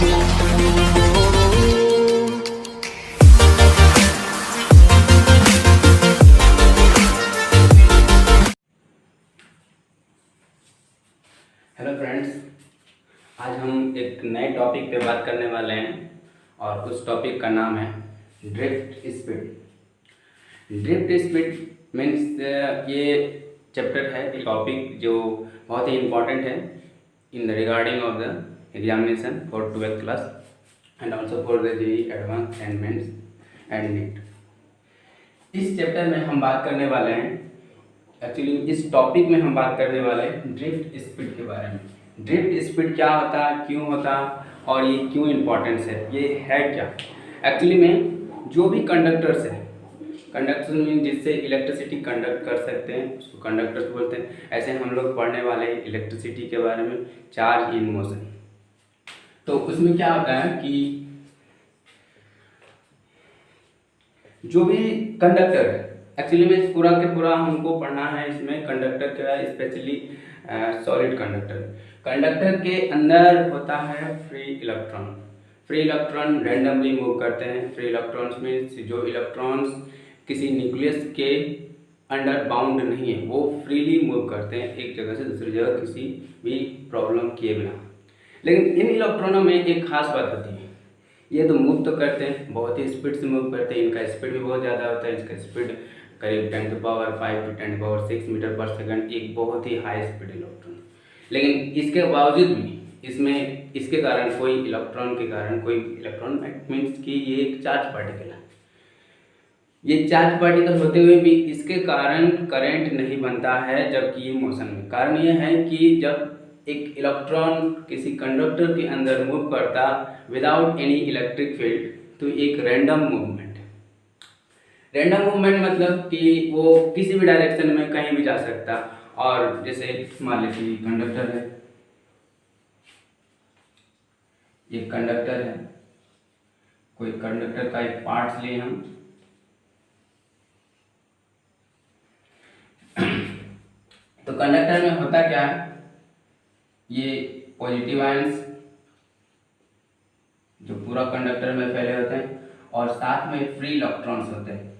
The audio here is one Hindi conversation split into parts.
हेलो फ्रेंड्स, आज हम एक नए टॉपिक पे बात करने वाले हैं और उस टॉपिक का नाम है drift speed. Drift speed means ये चैप्टर है, एक टॉपिक जो बहुत ही इम्पोर्टेंट है in the regarding of the examination for 12th class and also for the JEE advance and mains and NEET. इस चैप्टर में हम बात करने वाले हैं, एक्चुअली इस टॉपिक में हम बात करने वाले हैं ड्रिफ्ट स्पीड के बारे में। ड्रिफ्ट स्पीड क्या होता है, क्यों होता और ये क्यों इम्पोर्टेंस है, ये है क्या। एक्चुअली में जो भी कंडक्टर्स है, कंडक्टर में जिससे इलेक्ट्रिसिटी कंडक्ट कर सकते हैं उसको कंडक्टर्स बोलते हैं। ऐसे हम लोग पढ़ने वाले हैं इलेक्ट्रिसिटी के बारे में, चार्ज इन मोशन। तो उसमें क्या होता है कि जो भी कंडक्टर है, एक्चुअली में पूरा के पूरा हमको पढ़ना है इसमें कंडक्टर का, स्पेशली सॉलिड कंडक्टर। कंडक्टर के अंदर होता है free electron. Free electron randomly move करते हैं। फ्री इलेक्ट्रॉन्स में जो इलेक्ट्रॉन्स किसी न्यूक्लियस के अंडर बाउंड नहीं है, वो फ्रीली मूव करते हैं एक जगह से दूसरी जगह किसी भी प्रॉब्लम किए बिना। लेकिन इन इलेक्ट्रॉनों में एक खास बात होती है, ये तो मूव तो करते हैं, बहुत ही स्पीड से मूव करते हैं। इनका स्पीड भी बहुत ज़्यादा होता है, इसका स्पीड करीब 10⁵ to 10⁶ मीटर पर सेकंड, एक बहुत ही हाई स्पीड इलेक्ट्रॉन। लेकिन इसके बावजूद भी इसमें इसके कारण कोई इलेक्ट्रॉन मीन्स कि ये एक चार्ज पार्टिकल है। ये चार्ज पार्टिकल होते हुए भी इसके कारण करंट नहीं बनता है जबकि ये मोशन में। कारण ये है कि जब एक इलेक्ट्रॉन किसी कंडक्टर के अंदर मूव करता विदाउट एनी इलेक्ट्रिक फील्ड, तो एक रैंडम मूवमेंट मतलब कि वो किसी भी डायरेक्शन में कहीं भी जा सकता। और जैसे मान लीजिए कंडक्टर है, ये कंडक्टर है, कोई कंडक्टर का एक पार्ट लिए हम, तो कंडक्टर में होता क्या है, ये पॉजिटिव आयंस जो पूरा कंडक्टर में फैले होते हैं और साथ में फ्री इलेक्ट्रॉन्स होते हैं।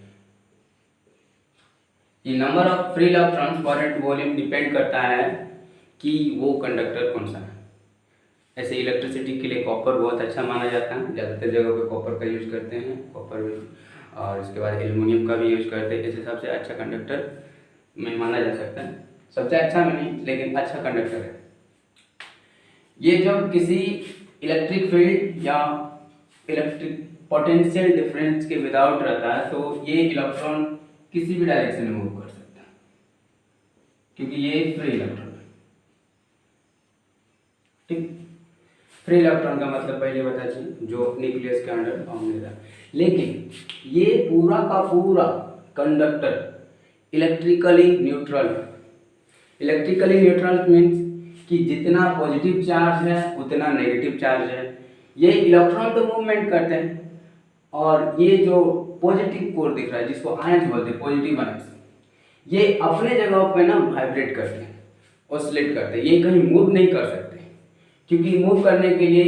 ये number of free electrons per unit volume depend करता है कि वो कंडक्टर कौन सा है। ऐसे इलेक्ट्रिसिटी के लिए कॉपर बहुत अच्छा माना जाता है, ज़्यादातर जगह पे कॉपर का यूज करते हैं, कॉपर और इसके बाद एल्युमिनियम का भी यूज करते हैं। इसे सबसे अच्छा कंडक्टर में माना जा सकता है, सबसे अच्छा में नहीं लेकिन अच्छा कंडक्टर है। ये जब किसी इलेक्ट्रिक फील्ड या इलेक्ट्रिक पोटेंशियल डिफरेंस के विदाउट रहता है तो ये इलेक्ट्रॉन किसी भी डायरेक्शन में मूव कर सकता है, क्योंकि ये फ्री इलेक्ट्रॉन है। ठीक, फ्री इलेक्ट्रॉन का मतलब पहले बता दीजिए, जो न्यूक्लियस के अंडर बाउंड रहता है। लेकिन ये पूरा का पूरा कंडक्टर इलेक्ट्रिकली न्यूट्रल है। इलेक्ट्रिकली न्यूट्रल मीन्स कि जितना पॉजिटिव चार्ज है उतना नेगेटिव चार्ज है। ये इलेक्ट्रॉन तो मूवमेंट करते हैं और ये जो पॉजिटिव कोर दिख रहा है जिसको आयंस बोलते हैं, पॉजिटिव आयंस, ये अपने जगह पे ना वाइब्रेट करते हैं, ऑसिलेट करते हैं, ये कहीं मूव नहीं कर सकते। क्योंकि मूव करने के लिए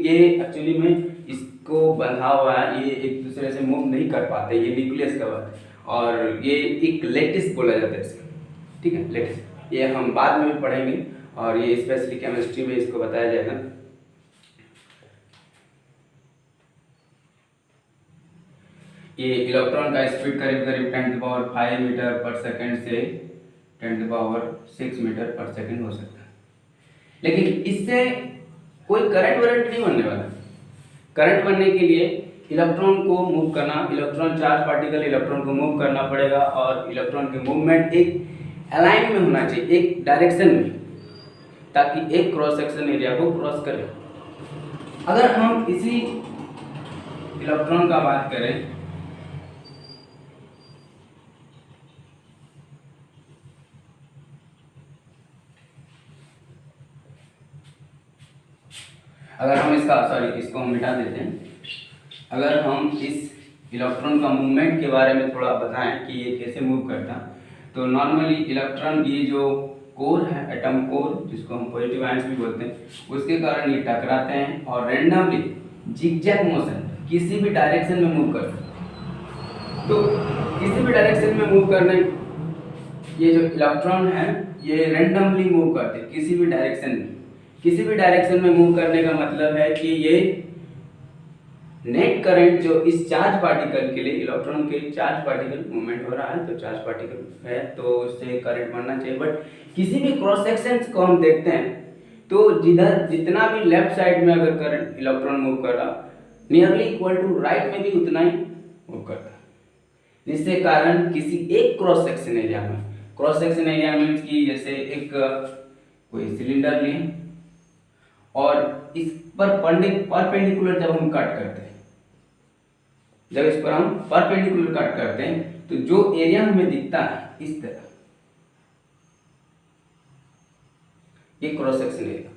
ये एक्चुअली में इसको बंधा हुआ है, ये एक दूसरे से मूव नहीं कर पाते, ये न्यूक्लियस का बात है। और ये एक लेटिस बोला जाता है इसका, ठीक है, लेटिस, ये हम बाद में भी पढ़ेंगे और ये स्पेशली केमिस्ट्री में इसको बताया जाएगा। ये इलेक्ट्रॉन का स्पीड करीब 10⁵ मीटर पर सेकंड से 10⁶ मीटर पर सेकंड हो सकता है। लेकिन इससे कोई करंट वरंट नहीं बनने वाला। करंट बनने के लिए इलेक्ट्रॉन को मूव करना, इलेक्ट्रॉन चार्ज पार्टिकल इलेक्ट्रॉन को मूव करना पड़ेगा और इलेक्ट्रॉन की मूवमेंट एक अलाइन में होना चाहिए, एक डायरेक्शन में, ताकि एक क्रॉस सेक्शन एरिया को क्रॉस करे। अगर हम इसी इलेक्ट्रॉन का बात करें, अगर हम इसको हम मिटा देते हैं। अगर हम इस इलेक्ट्रॉन का मूवमेंट के बारे में थोड़ा बताएं कि ये कैसे मूव करता, तो नॉर्मली इलेक्ट्रॉन ये जो कोर है, एटम कोर, जिसको हम पॉजिटिव आयंस भी बोलते हैं, उसके कारण ये टकराते हैं और रैंडमली जिगजैग मोशन किसी भी डायरेक्शन में मूव कर सकते हैं। तो किसी भी डायरेक्शन में मूव करने, ये जो इलेक्ट्रॉन है ये रैंडमली मूव करते हैं किसी भी डायरेक्शन में। किसी भी डायरेक्शन में मूव करने का मतलब है कि ये नेट करंट जो इस चार्ज पार्टिकल के लिए, इलेक्ट्रॉन के चार्ज पार्टिकल मूवमेंट हो रहा है तो चार्ज पार्टिकल है तो उससे करंट बनना चाहिए। बट किसी भी क्रॉस सेक्शन को हम देखते हैं तो जिधर जितना भी लेफ्ट साइड में अगर करंट इलेक्ट्रॉन मूव कर रहा, नियरली इक्वल टू राइट में भी उतना ही मूव करता है, जिससे कारण किसी एक क्रॉस सेक्शन एरिया में, क्रॉस सेक्शन एरिया मीन्स कि जैसे एक कोई सिलेंडर लिए और इस पर परपेंडिकुलर जब हम कट करते हैं, जब इस पर हम परपेंडिकुलर कट करते हैं तो जो एरिया हमें दिखता है इस तरह, ये क्रॉस सेक्शन एरिया,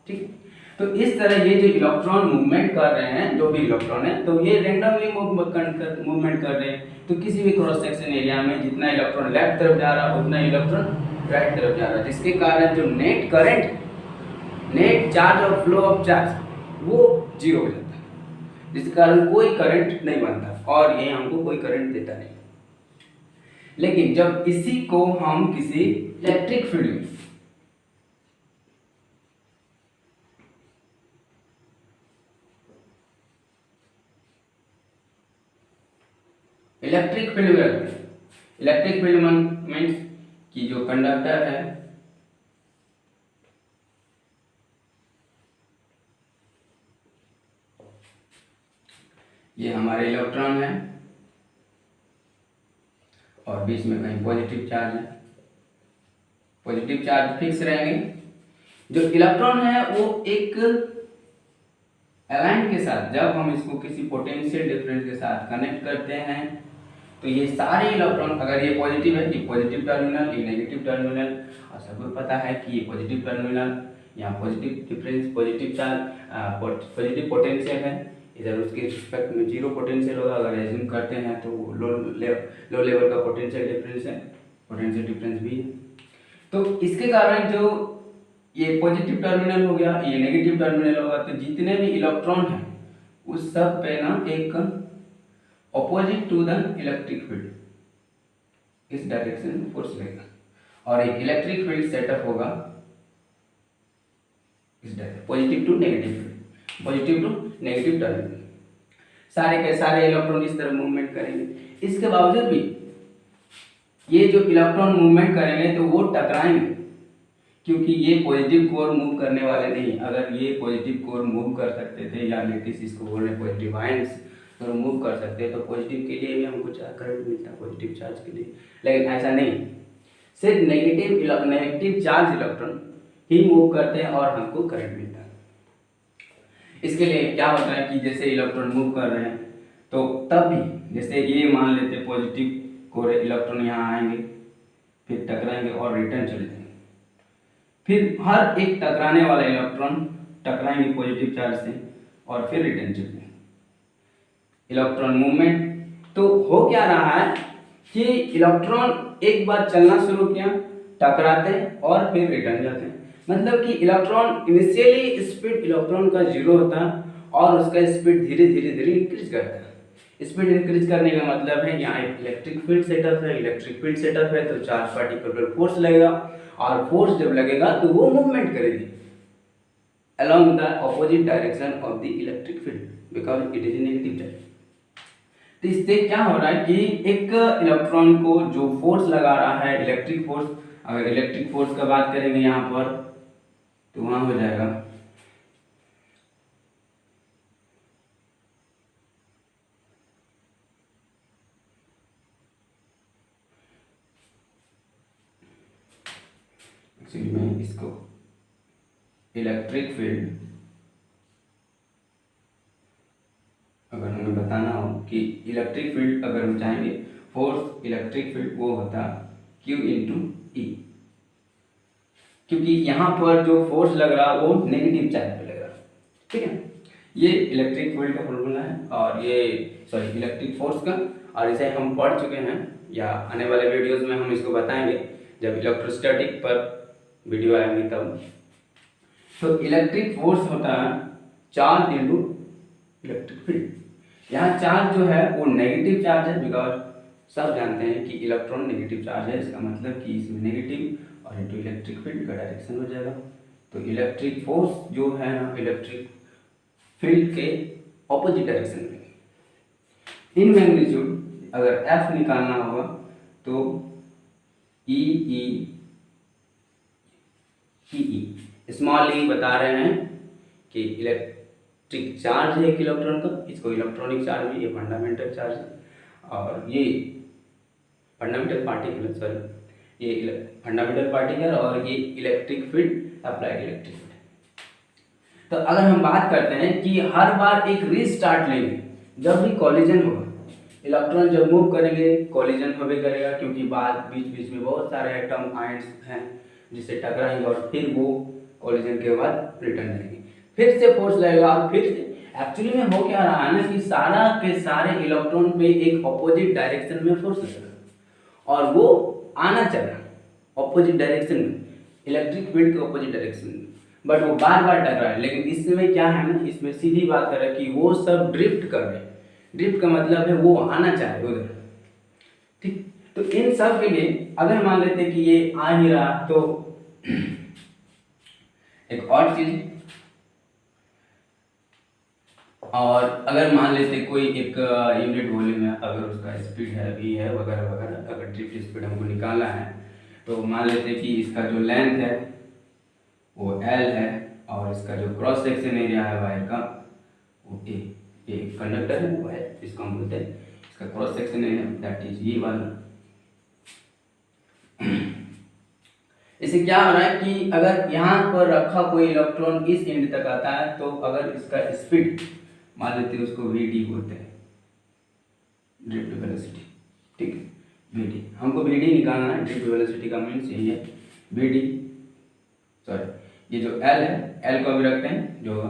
ठीक। तो इस तरह ये जो इलेक्ट्रॉन मूवमेंट कर रहे हैं, जो भी इलेक्ट्रॉन है, तो ये रैंडमली मूवमेंट कर रहे हैं। तो किसी भी क्रॉस सेक्शन एरिया में जितना इलेक्ट्रॉन लेफ्ट तरफ जा रहा है उतना इलेक्ट्रॉन राइट तरफ जा रहा है, जिसके कारण जो नेट करंट, नेट चार्ज और फ्लो ऑफ चार्ज वो जीरो हो जाता है, जिसके कारण कोई करंट नहीं बनता और ये हमको कोई करंट देता नहीं। लेकिन जब इसी को हम किसी इलेक्ट्रिक फील्ड में, इलेक्ट्रिक फील्ड में रखते हैं, इलेक्ट्रिक फील्ड मीन्स कि जो कंडक्टर है ये हमारे इलेक्ट्रॉन है और बीच में कहीं पॉजिटिव चार्ज है, पॉजिटिव चार्ज फिक्स रहेंगे। जो इलेक्ट्रॉन है वो एक अलाइन के साथ, जब हम इसको किसी पोटेंशियल डिफरेंस के साथ कनेक्ट करते हैं तो ये सारे इलेक्ट्रॉन, अगर ये पॉजिटिव है, ये पॉजिटिव टर्मिनल, ये नेगेटिव टर्मिनल, और सबको पता है कि ये पॉजिटिव टर्मिनल, यहाँ positive difference, positive charge, positive potential है, इधर उसके रिस्पेक्ट में जीरो पोटेंशियल होगा। अगर एज्यूम करते हैं तो लो लेवल का पोटेंशियल डिफरेंस है, पोटेंशियल डिफरेंस भी है। तो इसके कारण जो ये पॉजिटिव टर्मिनल हो गया, ये नेगेटिव टर्मिनल होगा, तो जितने भी इलेक्ट्रॉन हैं उस सब पे ना एक opposite to the electric field इस डायरेक्शन में फोर्स लगेगा और एक इलेक्ट्रिक फील्ड सेटअप होगा इस direction, positive to negative field, positive to negative terminal, सारे के सारे इलेक्ट्रॉन इस तरह मूवमेंट करेंगे। इसके बावजूद भी ये जो इलेक्ट्रॉन मूवमेंट करेंगे तो वो टकराएंगे, क्योंकि ये पॉजिटिव कोर मूव करने वाले नहीं। अगर ये पॉजिटिव कोर मूव कर सकते थे, या लेटिस इसको बोल रहे पॉजिटिव आयंस अगर मूव कर सकते तो पॉजिटिव के लिए भी हमको करंट मिलता, पॉजिटिव चार्ज के लिए। लेकिन ऐसा नहीं, सिर्फ नेगेटिव चार्ज इलेक्ट्रॉन ही मूव करते हैं और हमको करंट मिलता है। इसके लिए क्या होता है कि जैसे इलेक्ट्रॉन मूव कर रहे हैं तो तब भी, जैसे ये मान लेते पॉजिटिव कोर इलेक्ट्रॉन यहाँ आएंगे, फिर टकराएंगे और रिटर्न चले जाएंगे, फिर हर एक टकराने वाला इलेक्ट्रॉन टकराएंगे पॉजिटिव चार्ज से और फिर रिटर्न चले जाएंगे। इलेक्ट्रॉन मूवमेंट तो हो क्या रहा है कि इलेक्ट्रॉन एक बार चलना शुरू किया, टकराते और फिर रिटर्न जाते हैं। मतलब कि इलेक्ट्रॉन इनिशियली स्पीड इलेक्ट्रॉन का जीरो होता है और उसका स्पीड धीरे धीरे इंक्रीज करता है। स्पीड इंक्रीज करने का मतलब है यहाँ एक इलेक्ट्रिक फील्ड सेटअप है, इलेक्ट्रिक फील्ड सेटअप है तो चार्ज पार्टिकल पर फोर्स लगेगा और फोर्स जब लगेगा तो वो मूवमेंट करेगी along the opposite direction of the electric field because it is a negative charge। तो इससे क्या हो रहा है कि एक इलेक्ट्रॉन को जो फोर्स लगा रहा है इलेक्ट्रिक फोर्स, अगर इलेक्ट्रिक फोर्स का बात करेंगे यहाँ पर तो वहां हो जाएगा एक्चुअली मैं इसको इलेक्ट्रिक फील्ड, अगर हमें बताना हो कि इलेक्ट्रिक फील्ड अगर हम चाहेंगे फोर्स इलेक्ट्रिक फील्ड वो होता Q इंटू ई, क्योंकि यहाँ पर जो फोर्स लग रहा है वो नेगेटिव चार्ज पे लग रहा है। ठीक है, ये इलेक्ट्रिक फील्ड का फॉर्मूला है और ये इलेक्ट्रिक फोर्स का, और इसे हम पढ़ चुके हैं या आने वाले वीडियोस में हम इसको बताएंगे जब इलेक्ट्रोस्टैटिक पर वीडियो आएंगी तब। तो इलेक्ट्रिक फोर्स होता है चार्ज इंटू इलेक्ट्रिक फील्ड। यहाँ चार्ज जो है वो नेगेटिव चार्ज है, बिकॉज सब जानते हैं कि इलेक्ट्रॉन नेगेटिव चार्ज है, इसका मतलब कि इसमें नेगेटिव और इंटू इलेक्ट्रिक फील्ड का डायरेक्शन हो जाएगा। तो इलेक्ट्रिक फोर्स जो है ना इलेक्ट्रिक फील्ड के ऑपोजिट डायरेक्शन में। इन मैग्नीट्यूड अगर एफ निकालना होगा तो ई स्मॉल ई बता रहे हैं कि इलेक्ट्रिक चार्ज है एक इलेक्ट्रॉन का, इसको इलेक्ट्रॉनिक चार्ज भी, ये फंडामेंटल चार्ज है, और ये फंडामेंटल पार्टिकल, सॉरी ये फंडामेंटल पार्टिकल, और ये electric field, applied electric field. तो अगर हम बात करते हैं कि हर बार एक रीस्टार्ट लेंगे, जब भी कॉलिजन होगा, इलेक्ट्रॉन जब मूव करेंगे कॉलिजन होवे करेगा, क्योंकि बाद बीच बीच में बहुत सारे एटम आयंस हैं जिससे टकराएंगे और फिर वो कॉलिजन के बाद रिटर्न करेंगे, फिर से फोर्स लगेगा और फिर से। एक्चुअली में हो क्या रहा है ना कि सारा के सारे इलेक्ट्रॉन पे एक ऑपोजिट डायरेक्शन में फोर्स लगेगा और वो आना चाहिए ऑपोजिट डायरेक्शन में, इलेक्ट्रिक फील्ड के ऑपोजिट डायरेक्शन में, बट वो बार बार टकरा है। लेकिन इसमें क्या है ना, इसमें सीधी बात है कि वो सब ड्रिफ्ट कर रहे हैं। ड्रिफ्ट का मतलब है वो आना चाहे उधर, ठीक। तो इन सब के लिए अगर मान लेते कि ये आ ही रहा, तो एक और चीज, और अगर मान लेते कोई एक यूनिट वॉल्यूम है, अगर उसका स्पीड है v है वगैरह वगैरह, अगर ड्रिफ्ट स्पीड हमको निकालना है तो मान लेते कि इसका जो लेंथ है वो l है और इसका जो क्रॉस सेक्शन एरिया है वायर का वो a, ये कंडक्टर है वो है, इसको हम बोलते हैं इसका cross section area, that is ये वाला। इससे क्या हो रहा है कि अगर यहाँ पर रखा कोई इलेक्ट्रॉन इस एंड तक आता है, तो अगर इसका स्पीड मान लेते हैं उसको vd बोलते हैं, ड्रिफ्ट वेलोसिटी, ठीक है vd, हमको vd निकालना है। ड्रिफ्ट वेलोसिटी का मीन्स यही है vd, सॉरी ये जो l है, l को अभी रखते हैं जो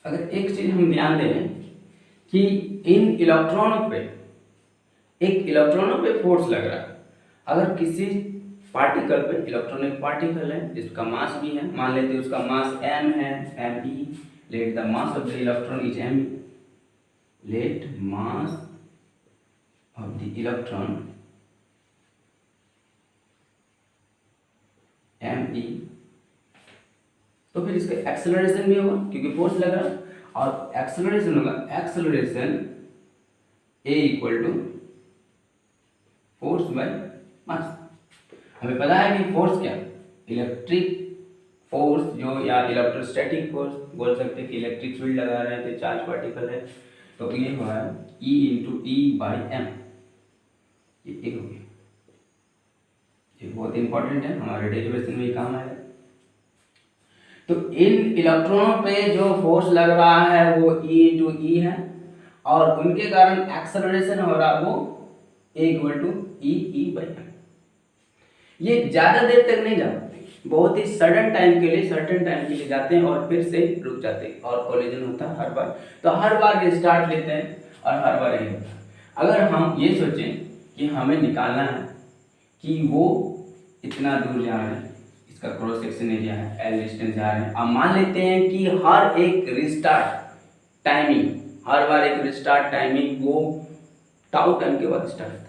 अगर एक चीज हम ध्यान दें कि इन इलेक्ट्रॉनों पे, एक इलेक्ट्रॉनों पे फोर्स लग रहा है। अगर किसी पार्टिकल पे, इलेक्ट्रॉन एक पार्टिकल है जिसका मास भी है, मान लेते हैं उसका मास m है, me, let the mass of the electron is m, let mass of the electron me, तो फिर इसका एक्सेलरेशन भी होगा क्योंकि फोर्स लग रहा है, और एक्सेलरेशन होगा, acceleration a equal to force by mass. हमें पता है कि फोर्स क्या, इलेक्ट्रिक फोर्स जो, या इलेक्ट्रोस्टैटिक फोर्स बोल सकते हैं कि इलेक्ट्रिक फील्ड लगा रहे थे, चार्ज पार्टिकल है, तो ये हुआ है E into E by M, ये एक हो गया। ये बहुत इंपॉर्टेंट है, हमारे डेरिवेशन में काम आएगा। तो इन इलेक्ट्रॉनों पे जो फोर्स लग रहा है वो E इंटू ई है, और उनके कारण एक्सेलरेशन हो रहा है वो A equal to E by M. ये ज्यादा देर तक नहीं जाते, बहुत ही सडन टाइम के लिए, सर्टेन टाइम के लिए जाते हैं और फिर से रुक जाते हैं, और कॉलिजन होता है हर बार। तो हर बार रिस्टार्ट लेते हैं और हर बार यही होता है। अगर हम ये सोचें कि हमें निकालना है कि वो इतना दूर जा रहे हैं, इसका क्रॉस सेक्शन एरिया है, L डिस्टेंस जा रहे हैं, अब मान लेते हैं कि हर एक रिस्टार्ट टाइमिंग, हर बार एक रिस्टार्ट टाइमिंग वो टाउ टाइम के बाद स्टार्ट होता है,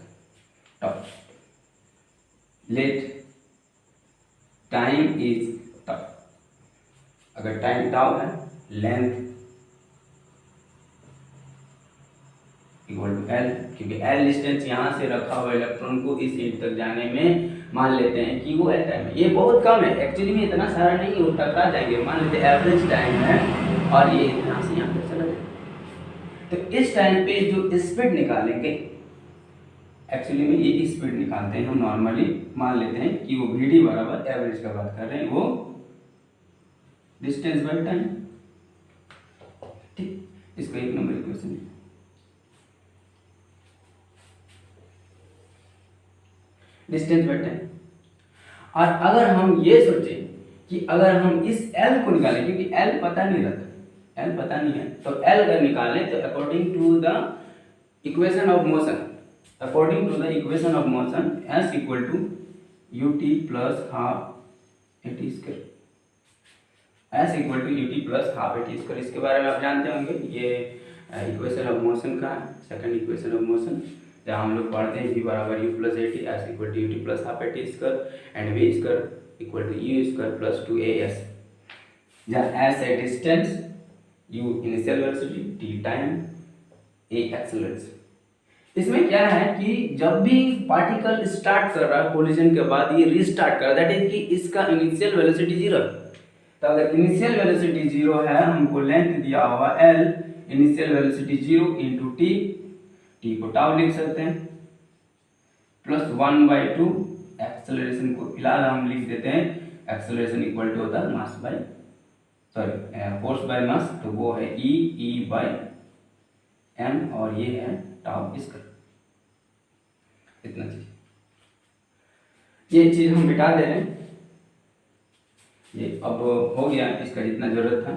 tau, let time is tau. अगर टाइम टाउ है, लेंथ इक्वल टू L, क्योंकि L डिस्टेंस यहाँ से रखा हुआ इलेक्ट्रॉन को इस एंड तक जाने में मान लेते हैं कि वो L टाइम है। ये बहुत कम है एक्चुअली में, इतना सारा नहीं, वो टकरा जाएंगे। मान लेते हैं एवरेज टाइम है और ये यहाँ से यहाँ पर चला जाए, तो इस टाइम पे जो स्पीड निकालेंगे, एक्चुअली में ये स्पीड निकालते हैं हम नॉर्मली, मान लेते हैं कि वो vd बराबर एवरेज का बात कर रहे हैं, वो डिस्टेंस बाय टाइम, ठीक। इसको एक नंबर इक्वेशन है। डिस्टेंस वेक्टर है। और अगर हम ये सोचें कि अगर हम इस L को निकालें, क्योंकि L पता नहीं रहता, L पता नहीं है, तो L अगर निकालें तो according to the equation of motion, according to the equation of motion S equal to ut plus half at square, S equal to ut plus half at square. इसके बारे में आप जानते होंगे, ये इक्वेशन ऑफ मोशन का सेकंड इक्वेशन ऑफ मोशन, जहाँ हम लोग पढ़ते हैं v बराबर u plus A T, S equal to ut plus half at square and v square equal to u square plus 2as, जहाँ s है distance, u initial velocity, t time, a acceleration. इसमें क्या है कि जब भी पार्टिकल स्टार्ट कर रहा है कोलिजन के बाद ये रीस्टार्ट कर रहा है, दैट इज कि इसका इनिशियल वेलोसिटी जीरो है। तो अगर इनिशियल वेलोसिटी जीरो है, हमको लेंथ दिया हुआ l, initial velocity zero into T, T को टाउ लिख सकते हैं, प्लस 1/2 एक्सेलरेशन को फिलहाल हम लिख देते हैं, एक्सेलरेशन इक्वल टू होता है मास बाय फोर्स बाय मास, तो वो है e बाय m और ये है टाउ इसका, इतना चीज, ये चीज हम मिटा दे रहे हैं, ये अब हो गया इसका जितना जरूरत था।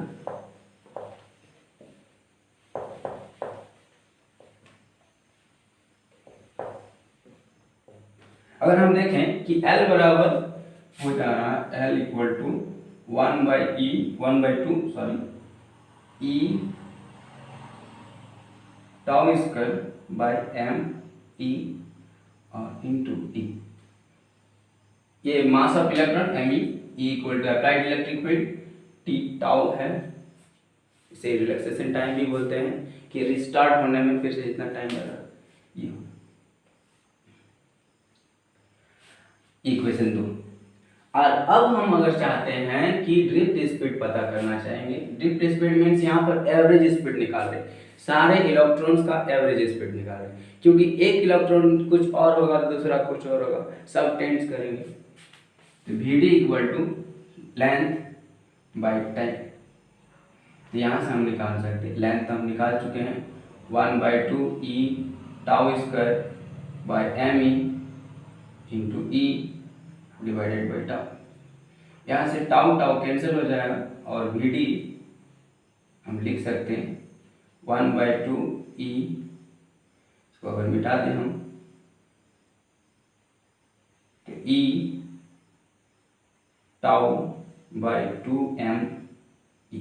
अगर हम देखें कि L बराबर हो जा रहा है L equal to 1/2 e tau square by m e और इंटू टी, ये mass of electron m e equal to applied electric field, T tau है, इसे रिलैक्सेशन टाइम भी बोलते हैं, कि रिस्टार्ट होने में फिर से जितना टाइम लगा, ये इक्वेशन 2। और अब हम अगर चाहते हैं कि ड्रिफ्ट स्पीड पता करना चाहेंगे, ड्रिफ्ट स्पीड मीन्स यहाँ पर एवरेज स्पीड निकाल रहे, सारे इलेक्ट्रॉन्स का एवरेज स्पीड निकाल रहे, क्योंकि एक इलेक्ट्रॉन कुछ और होगा दूसरा कुछ और होगा, सब टेंस करेंगे। तो Vd equal to length by time, तो यहाँ से हम निकाल सकते हैं, लेंथ हम निकाल चुके हैं 1/2 e tau square by m e into e divided by tau, यहाँ से टाउ टाउ कैंसिल हो जाएगा और Vd हम लिख सकते हैं 1/2 e, इसको अगर मिटा दें हम तो e tau by 2m e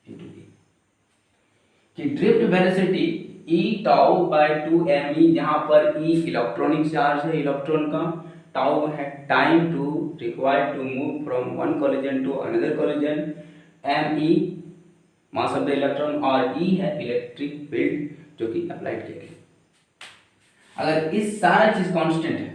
into e, कि drift velocity e tau by 2m e, जहाँ पर e इलेक्ट्रॉनिक चार्ज है इलेक्ट्रॉन का, टाउ है time to required to move from one collision to another collision, m e mass of the electron और e है इलेक्ट्रिक फील्ड जो कि अप्लाइड किया गया। अगर इस सारा चीज कांस्टेंट है,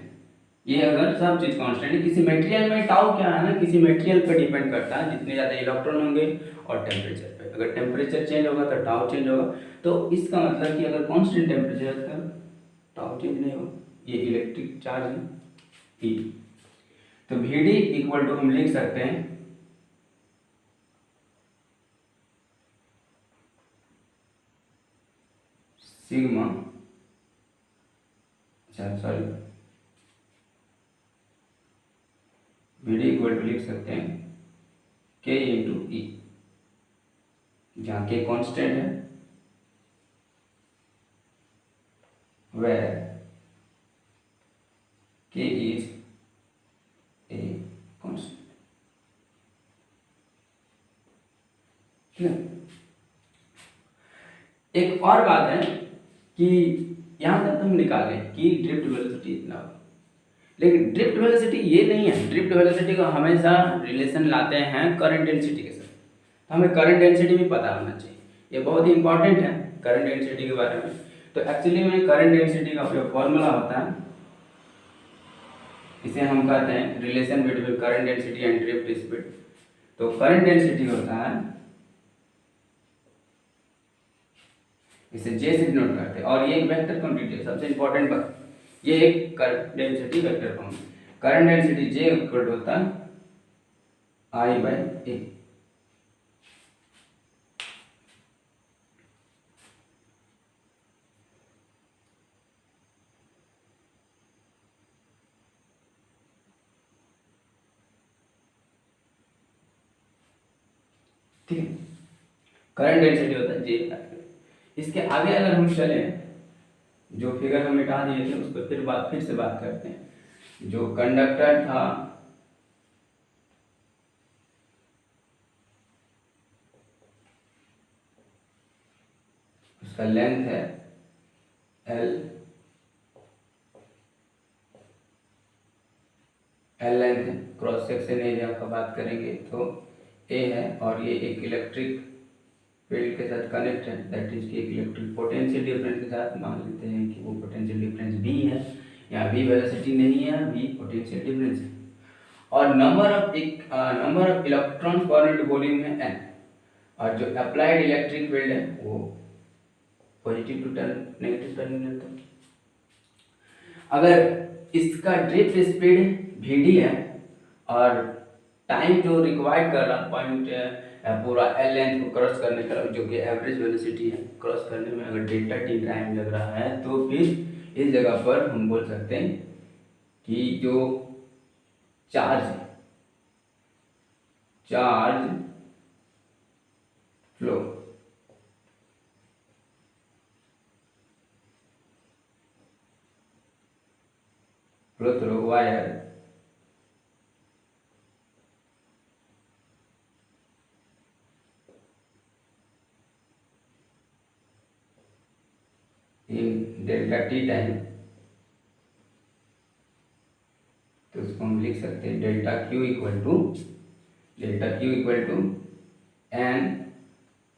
ये अगर सब चीज कांस्टेंट है, किसी मटेरियल में टाउ क्या है ना, किसी मटेरियल पर डिपेंड करता है, जितने ज्यादा इलेक्ट्रॉन होंगे और टेम्परेचर पे, अगर टेम्परेचर चेंज होगा तो टाउ चेंज होगा, तो इसका मतलब कि अगर कांस्टेंट टेम्परेचर है तो टाउ चेंज नहीं होगा, ये इलेक्ट्रिक चार्ज है E। तो Vd इक्वल टू हम लिख सकते हैं सिग्मा, Vd इक्वल टू लिख सकते हैं K इंटू E, जहाँ K कांस्टेंट है, where K is a constant। एक और बात है कि यहाँ तक हम निकाल लें कि ड्रिफ्ट वेलोसिटी इतना हो, लेकिन ड्रिफ्ट वेलोसिटी ये नहीं है, ड्रिफ्ट वेलोसिटी को हमेशा रिलेशन लाते हैं करंट डेंसिटी के साथ, तो हमें करंट डेंसिटी भी पता होना चाहिए, ये बहुत ही इंपॉर्टेंट है करंट डेंसिटी के बारे में। तो एक्चुअली में करंट डेंसिटी का जो फॉर्मूला होता है, इसे हम कहते हैं relation between current density and drift speed. तो करंट डेंसिटी होता है, इसे J से डिनोट करते हैं, और ये एक वेक्टर क्वांटिटी है, सबसे इंपॉर्टेंट बात, ये एक current density vector form, current density J equal होता है I/A। ठीक है, करंट डेंसिटी होता है J। इसके आगे अगर हम चले, जो फिगर हम मिटा दिए थे उस पर फिर से बात करते हैं। जो कंडक्टर था उसका लेंथ है L लेंथ है। क्रॉस सेक्शन एरिया का बात करेंगे तो A है, और ये एक इलेक्ट्रिक फील्ड के साथ कनेक्ट है, दैट इज कि एक इलेक्ट्रिक पोटेंशियल डिफरेंस के साथ। मान लेते हैं कि वो पोटेंशियल डिफरेंस V है, या V वेलोसिटी नहीं है, V पोटेंशियल डिफरेंस है। और number of electrons per unit volume है n, और जो अप्लाइड इलेक्ट्रिक फील्ड है वो पॉजिटिव टू नेगेटिव टर्मिनल था। अगर इसका ड्रिफ्ट स्पीड Vd है, और टाइम जो रिक्वायर्ड कर रहा पॉइंट पूरा L लेंथ को क्रॉस करने का, जो कि एवरेज वेलोसिटी है, क्रॉस करने में अगर डेल्टा टी टाइम लग रहा है, तो फिर इस जगह पर हम बोल सकते हैं कि जो charge flow through wire in delta T time, तो उसको हम लिख सकते हैं delta Q equal to N,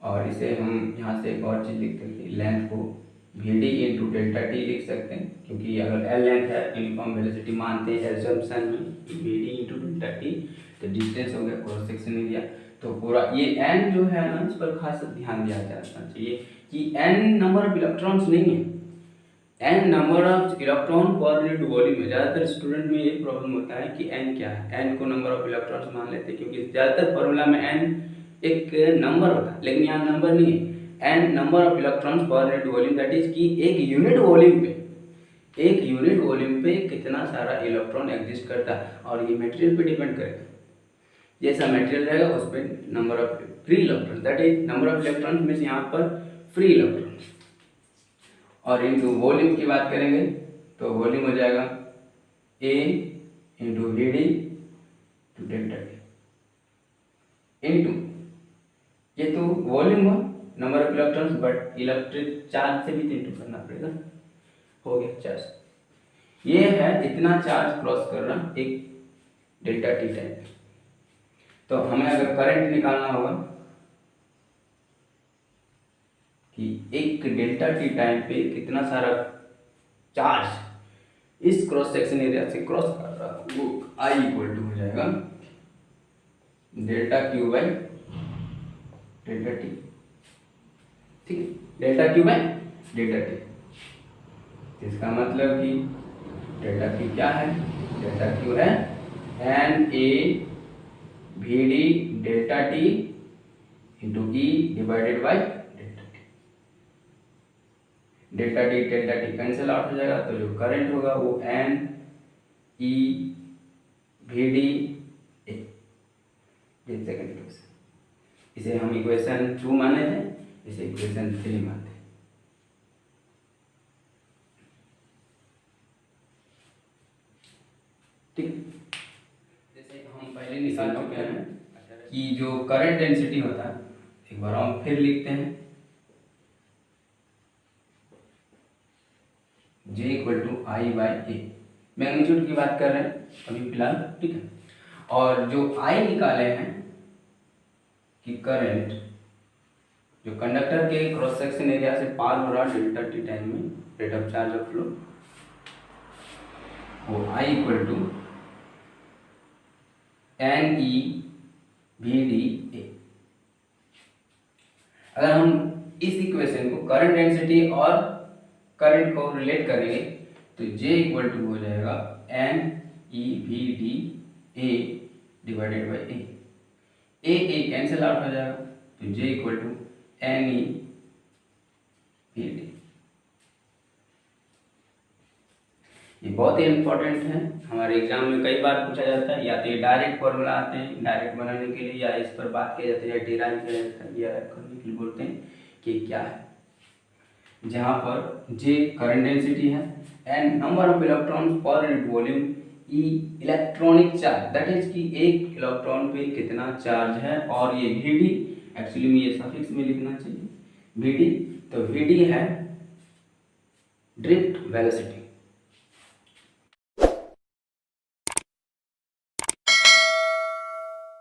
और इसे हम यहाँ से एक और चीज़ लिख सकते हैं, लेंथ को Vd इंटू डेल्टा टी लिख सकते हैं, क्योंकि अगर L लेंथ है, यूनिफॉर्म वेलोसिटी मानते हैं एजम्पशन में, Vd इंटू डेल्टा टी, तो डिस्टेंस हो गया क्रॉस सेक्शन एरिया। तो पूरा ये n जो है ना, इस पर खास ध्यान दिया जाना चाहिए कि n नंबर ऑफ इलेक्ट्रॉन्स नहीं है, n number of electron per unit volume है। ज़्यादातर स्टूडेंट में ये प्रॉब्लम होता है कि n क्या है, n को नंबर ऑफ इलेक्ट्रॉन्स मान लेते हैं, क्योंकि ज़्यादातर फॉर्मूला में n एक नंबर होता है, लेकिन यहाँ नंबर नहीं है, n number of electrons per unit volume, that is कि एक यूनिट वॉल्यूम पे कितना सारा इलेक्ट्रॉन एग्जिस्ट करता है, और ये मटेरियल पे डिपेंड करेगा। जैसा मटेरियल रहेगा उस पर number of free electron, that is number of electron means यहाँ पर फ्री इलेक्ट्रॉन। और इनटू वॉल्यूम की बात करेंगे तो वॉल्यूम हो जाएगा A into Vd to delta T into, ये तो वॉल्यूम हुआ, number of electrons, but electric charge से भी तो इंटू करना पड़ेगा, हो गया चार्ज। ये है इतना चार्ज क्रॉस कर रहा एक डेल्टा टी टाइम। तो हमें अगर करंट निकालना होगा कि एक डेल्टा टी टाइम पे कितना सारा चार्ज इस क्रॉस सेक्शन एरिया से क्रॉस कर रहा है, वो I इक्वल टू हो जाएगा delta Q by delta T. ठीक है, delta Q by delta T. इसका मतलब कि डेल्टा क्यू क्या है, डेल्टा क्यू है N A V D delta T into E divided by delta T. Delta T cancel out हो जाएगा, तो जो करंट होगा वो N E V D A. इसे हम इक्वेशन 2 माने थे, इसे इक्वेशन 3 मानते हैं। ठीक, जैसे हम पहले निकाल चुके हैं कि जो करंट डेंसिटी होता है, एक बार हम फिर लिखते हैं J equal to I by A. Magnitude की बात कर रहे हैं अभी फिलहाल, ठीक है। और जो I निकाले हैं कि करंट जो कंडक्टर के क्रॉस सेक्शन एरिया से पार हो रहा डेल्टा टी टाइम में, rate of charge of flow, वो I equal to N E V D A. अगर हम इस इक्वेशन को करंट डेंसिटी और करंट को रिलेट करेंगे तो J इक्वल टू हो जाएगा N E V D A divided by A cancel out हो जाएगा, तो J equal to N E V D. ये बहुत ही इंपॉर्टेंट है, हमारे एग्जाम में कई बार पूछा जाता है, या तो ये डायरेक्ट फॉर्मूला आते हैं डायरेक्ट बनाने के लिए, या इस पर बात की जाती है, या डिराइव किया जाता है, या करने के लिए बोलते हैं कि क्या है, जहाँ पर J करंट डेंसिटी है, N number of electrons per unit volume, E electronic charge that is कि एक इलेक्ट्रॉन पे कितना चार्ज है, और ये Vd एक्चुअली में ये सफिक्स में लिखना चाहिए Vd, तो Vd है ड्रिफ्ट वेलोसिटी।